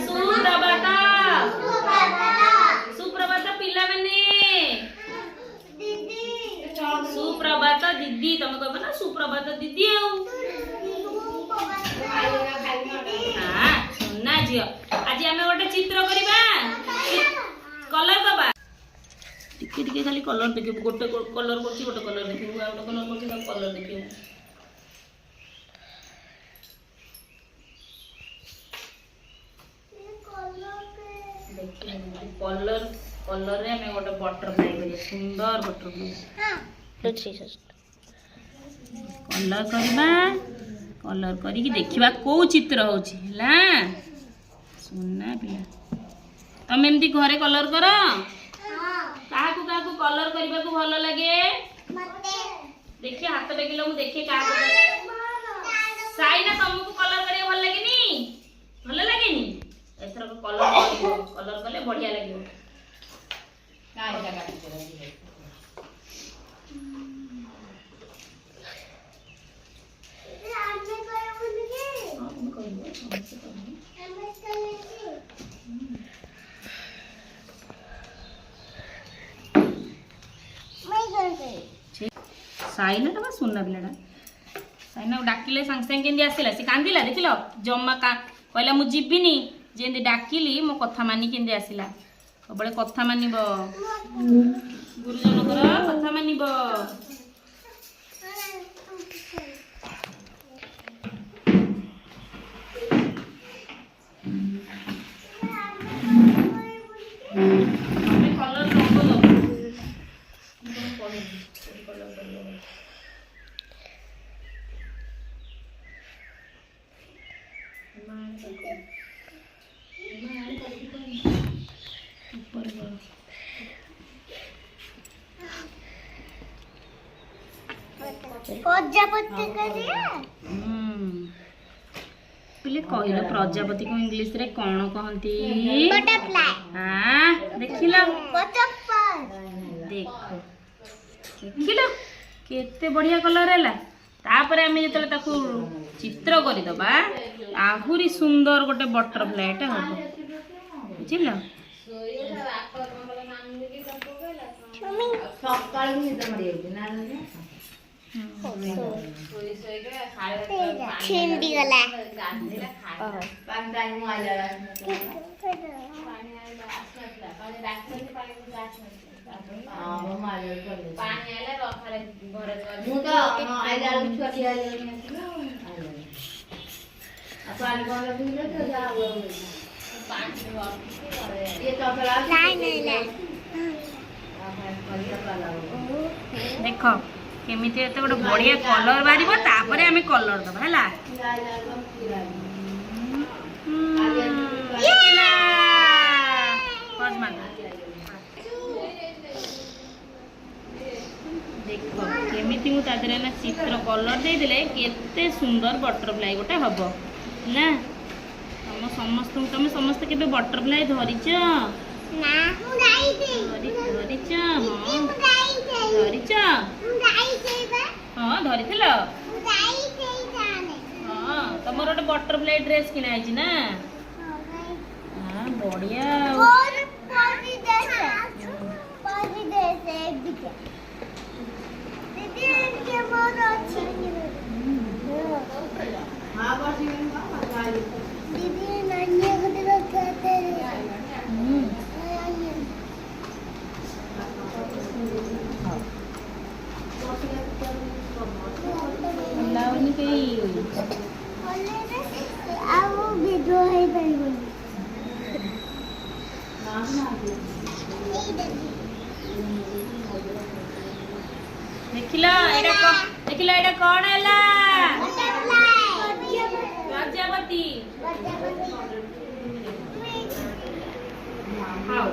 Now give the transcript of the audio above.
सुप्रभात सुप्रभात पिला माने सुप्रभात दीदी तुम कहब ना सुप्रभात दीदी हाँ सुना झी आज आम गोटे चित्र करवा कलर दबा टिके टिके खाली कलर देखे गोटे कलर कर गोटे कलर देखे गोटे कलर कर कलर देखे कलर कलर रे हमें गोटे बटरफ्लाई करिए सुंदर बटरफ्लाई कलर करबा कलर करी देखिबा को चित्र होची हला सुनना पिला तुम एमती घरे कलर कर काहाकू काहाकू कलर करबा को भलो लागे मते देखिए हाथ बेगिलो मु देखिए काहाकू साइना तुमको कलर करे भल लागेनी भल लागेनी एथर को कलर कलर कले बढ़िया लागियो काय जगह साइना तो सुनना पिलाटा साइना डाकिले सांग सांग केंदी आसिला से कांदिला देखिलो जम्मा का कहला मु जिबिनी जेंदी डाकिली मो कथा मानी केंदी आसिला सबले कथा मानिबो गुरुजन कर कथा मानिबो प्रजापति करिया पिले कहलो प्रजापति को इंग्लिश रे कोन कहंती बटरफ्लाई हां देखिला बटरफ्लाई देखो देखिला केते बढ़िया कलर हैला तापर आमे जतले ताकू चित्र करि दबा आहुरी सुंदर गोटे बटरफ्लाई टा हो बुझिला सकाळ निद मरि ना छिंडी गला पानी टाइम आइला पानी आइला रखले घरे मु तो आइला छोटी आइला पानी कोन पिले तो जाओ पानी ये तो चला नहीं देख केमिति एते गोटे बढ़िया कलर बारिबो तापरे आमे कलर दबा हैला देखिला पज मान देखो केमिति मु तादरे ना चित्र कलर दे दिले केते सुंदर बटरफ्लाई गोटे हबो ना हम समस्त केबे बटरफ्लाई धरिछ ना हूं गाई दे धरिछ हां धरिछ हाँ धरी हाँ तुम गोटे बटरफ्लाई ड्रेस किना ना हाँ बढ़िया लावनी कई आओ वीडियो है भाई देखिला एटा कोन हैला प्रजापति हां